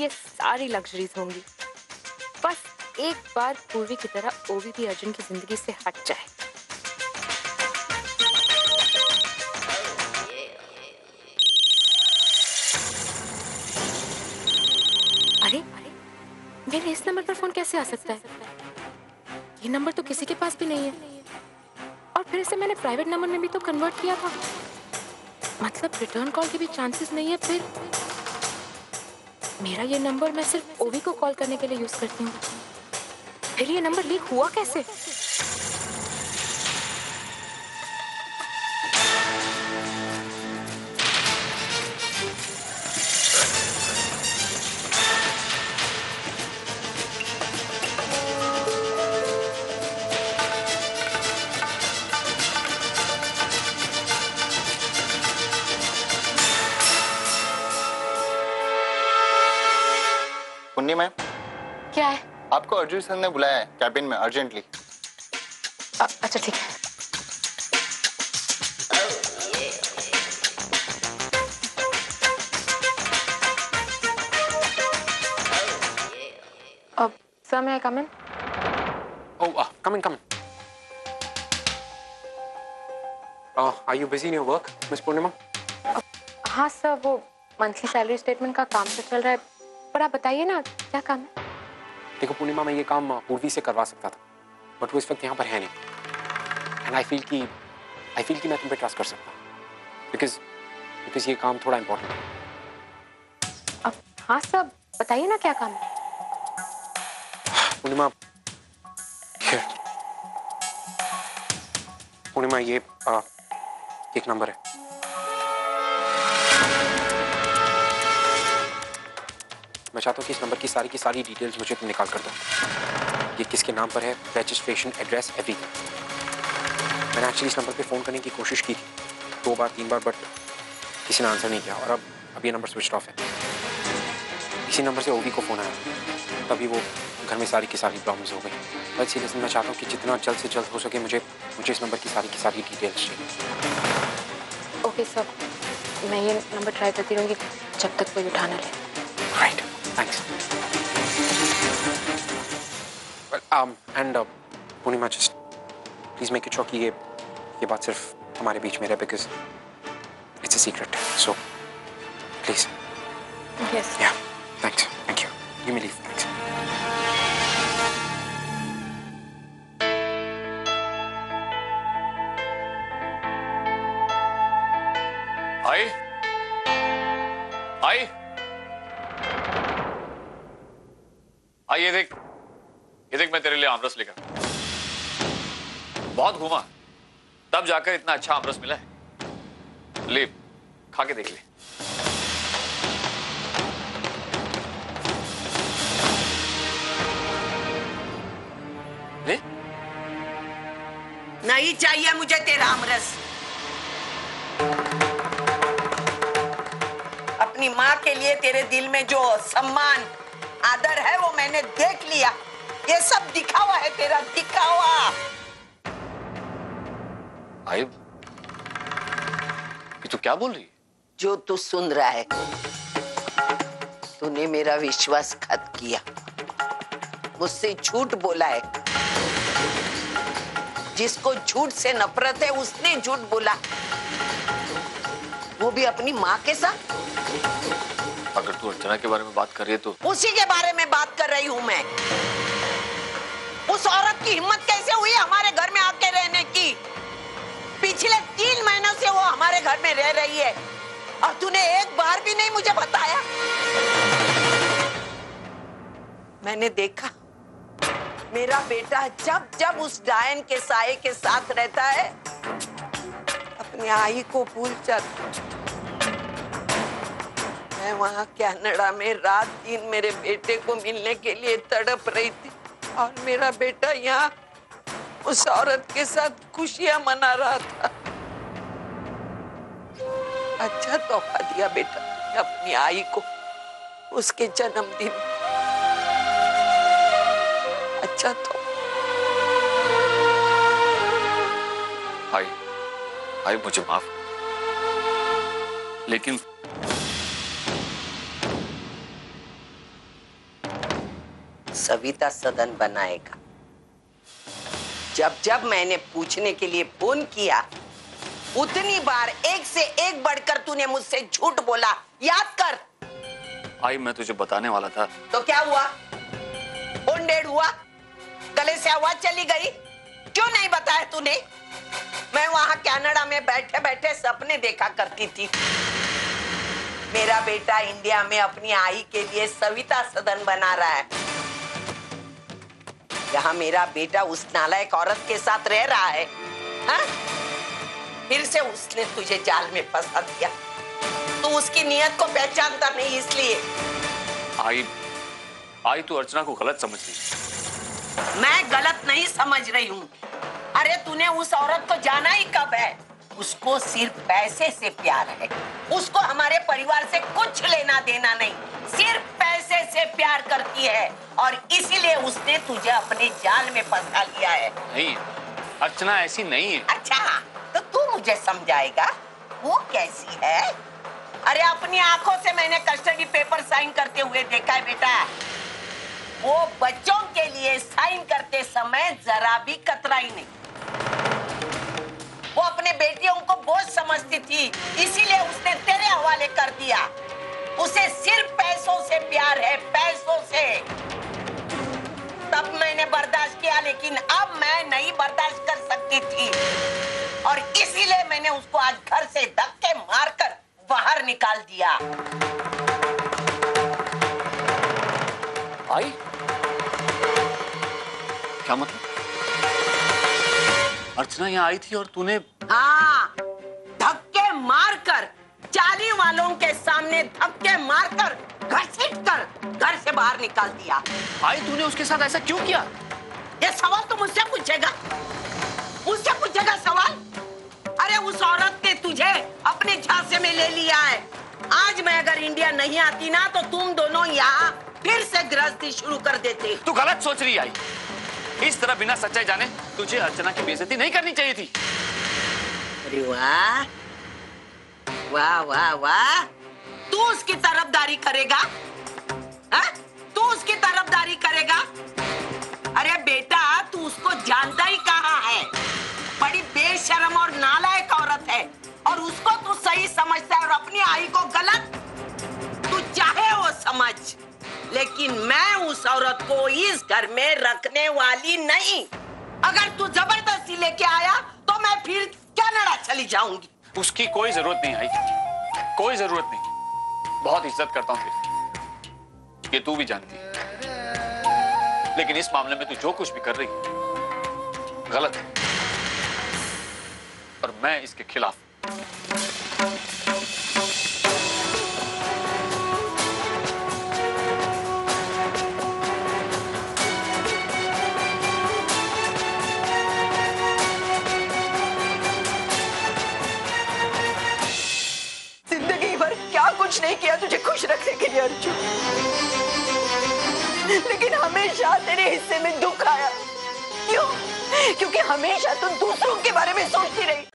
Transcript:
ये सारी लग्जरीज होंगी। बस एक बार पूर्वी की तरह ओवी भी अर्जुन की जिंदगी से हट जाए। अरे मेरे इस नंबर पर फोन कैसे आ सकता है? ये नंबर तो किसी के पास भी नहीं है, और फिर इसे मैंने प्राइवेट नंबर में भी तो कन्वर्ट किया था। मतलब रिटर्न कॉल के भी चांसेस नहीं है। फिर मेरा ये नंबर मैं सिर्फ ओवी को कॉल करने के लिए यूज करती हूँ। फिर ये नंबर लीक हुआ कैसे? पुन्नी मैम, क्या है? आपको अर्जुन सर ने बुलाया है कैबिन में अर्जेंटली। अच्छा ठीक है। अब सर मैं कम इन? Oh, come in. Are you busy in your work, Miss Purnima? हाँ सर, वो मंथली सैलरी स्टेटमेंट का काम तो चल रहा है, पर आप बताइए ना क्या काम है? देखो पूर्णिमा, मैं ये काम पूर्वी से करवा सकता था, बट वो इस वक्त यहाँ पर है नहीं। एंड आई फील कि मैं तुम पे ट्रस्ट कर सकता हूँ, बिकॉज ये काम थोड़ा इम्पोर्टेंट है। अब हाँ सर, बताइए ना क्या काम है? पूर्णिमा ये एक नंबर है। मैं चाहता हूँ कि इस नंबर की सारी डिटेल्स मुझे तुम निकाल कर दो। ये किसके नाम पर है, रजिस्ट्रेशन, एड्रेस, एवरीथिंग। मैंने एक्चुअली इस नंबर पे फ़ोन करने की कोशिश की थी 2 बार 3 बार, बट किसी ने आंसर नहीं किया, और अब ये नंबर स्विच ऑफ है। इसी नंबर से ओवी को फ़ोन आया, तभी वो घर में सारी प्रॉब्लम्स हो गई। बट सीरियसली मैं चाहता हूँ कि जितना जल्द से जल्द हो सके मुझे इस नंबर की सारी डिटेल्स चाहिए। ओके सर, मैं ये नंबर ट्राई करती रहूँगी जब तक कोई उठाना ले। Right, thanks. And Purnima, just please make it sure कि ये बात सिर्फ हमारे बीच में रहे, because it's a secret, so please. Yes. Yeah thanks, thank you, give me leave, thanks. ये देख मैं तेरे लिए आमरस लेकर बहुत घूमा, तब जाकर इतना अच्छा आमरस मिला है। ले, खा के देख ले। ले? नहीं चाहिए मुझे तेरा आमरस। अपनी माँ के लिए तेरे दिल में जो सम्मान आदर है वो मैंने देख लिया। ये सब दिखावा है तेरा, दिखावा। आई, तू क्या बोल रही है? जो तू सुन रहा है, तूने मेरा विश्वासघात किया, मुझसे झूठ बोला है। जिसको झूठ से नफरत है उसने झूठ बोला, वो भी अपनी माँ के साथ। अगर तू अर्चना के बारे में बात कर रही है तो उसी के बारे में बात कर रही हूँ मैं। उस औरत की हिम्मत कैसे हुई हमारे घर में आके रहने की? पिछले 3 महीनों से वो हमारे घर में रह रही है और तूने एक बार भी नहीं मुझे बताया। मैंने देखा मेरा बेटा जब जब उस डायन के साये के साथ रहता है अपनी आई को भूल जाता। मैं वहाँ कनाडा में रात दिन मेरे बेटे को मिलने के लिए तड़प रही थी और मेरा बेटा यहाँ उस औरत के साथ खुशियां मना रहा था। अच्छा तोहफा दिया बेटा अपनी आई को उसके जन्मदिन। अच्छा तो आई मुझे माफ, सविता सदन बनाएगा। जब जब मैंने पूछने के लिए फोन किया उतनी बार एक से एक बढ़कर तूने मुझसे झूठ बोला, याद कर। आई मैं तुझे बताने वाला था। तो क्या हुआ? फोन डेड हुआ, गले से आवाज चली गई, क्यों नहीं बताया तूने? मैं वहां कनाडा में बैठे बैठे सपने देखा करती थी। मेरा बेटा इंडिया में अपनी आई के लिए सविता सदन बना रहा है। यहाँ मेरा बेटा उस नालायक औरत के साथ रह रहा है। हा? फिर से उसने तुझे जाल में फंसा दिया। तू उसकी नीयत को पहचानता नहीं इसलिए। आई तू अर्चना को गलत समझ रही। मैं गलत नहीं समझ रही हूँ। अरे तूने उस औरत को जाना ही कब है? उसको सिर्फ पैसे से प्यार है। उसको हमारे परिवार से कुछ लेना देना नहीं, सिर्फ पैसे से प्यार करती है और इसीलिए उसने तुझे अपने जाल में फंसा लिया है। नहीं, अर्चना ऐसी नहीं है। अच्छा, तो तू मुझे समझाएगा वो कैसी है? अरे अपनी आंखों से मैंने कस्टडी पेपर साइन करते हुए देखा है बेटा। वो बच्चों के लिए साइन करते समय जरा भी कतराई नहीं। वो अपने बेटियों को बोझ समझती थी, इसीलिए उसने तेरे हवाले कर दिया। उसे सिर्फ पैसों से प्यार है, पैसों से। तब मैंने बर्दाश्त किया, लेकिन अब मैं नहीं बर्दाश्त कर सकती थी और इसीलिए मैंने उसको आज घर से धक्के मारकर बाहर निकाल दिया। आई क्या मतलब? अर्चना यहाँ आई थी और तूने? हाँ, धक्के मारकर, चाली वालों के सामने धक्के मारकर, घसीट कर घर से बाहर निकाल दिया। आई तूने उसके साथ ऐसा क्यों किया? ये सवाल तो मुझसे पूछेगा? मुझसे पूछेगा सवाल? अरे उस औरत ने तुझे अपने झांसे में ले लिया है। आज मैं अगर इंडिया नहीं आती ना तो तुम दोनों यहाँ फिर से गृहस्थी शुरू कर देते। तू गलत सोच रही आई। इस तरह बिना सच्चाई जाने तुझे अर्चना की बेइज्जती नहीं करनी चाहिए थी। अरे वाह वाह वाह वाह, तू उसकी तरफदारी करेगा? हा? तू उसकी तरफदारी करेगा? अरे बेटा, तू उसको जानता ही कहाँ है? बड़ी बेशर्म और नालायक औरत है और उसको तू सही समझता है और अपनी आई को गलत। तू चाहे वो समझ, लेकिन मैं उस औरत को इस घर में रखने वाली नहीं। अगर तू जबरदस्ती लेके आया तो मैं फिर कनाडा चली जाऊंगी। उसकी कोई जरूरत नहीं आई, कोई जरूरत नहीं। बहुत इज्जत करता हूँ, ये तू भी जानती है। लेकिन इस मामले में तू जो कुछ भी कर रही है गलत है और मैं इसके खिलाफ। जिंदगी भर क्या कुछ नहीं किया तुझे खुश रखने के लिए अर्जुन, लेकिन हमेशा तेरे हिस्से में दुख आया। क्यों? क्योंकि हमेशा तू दूसरों के बारे में सोचती रही।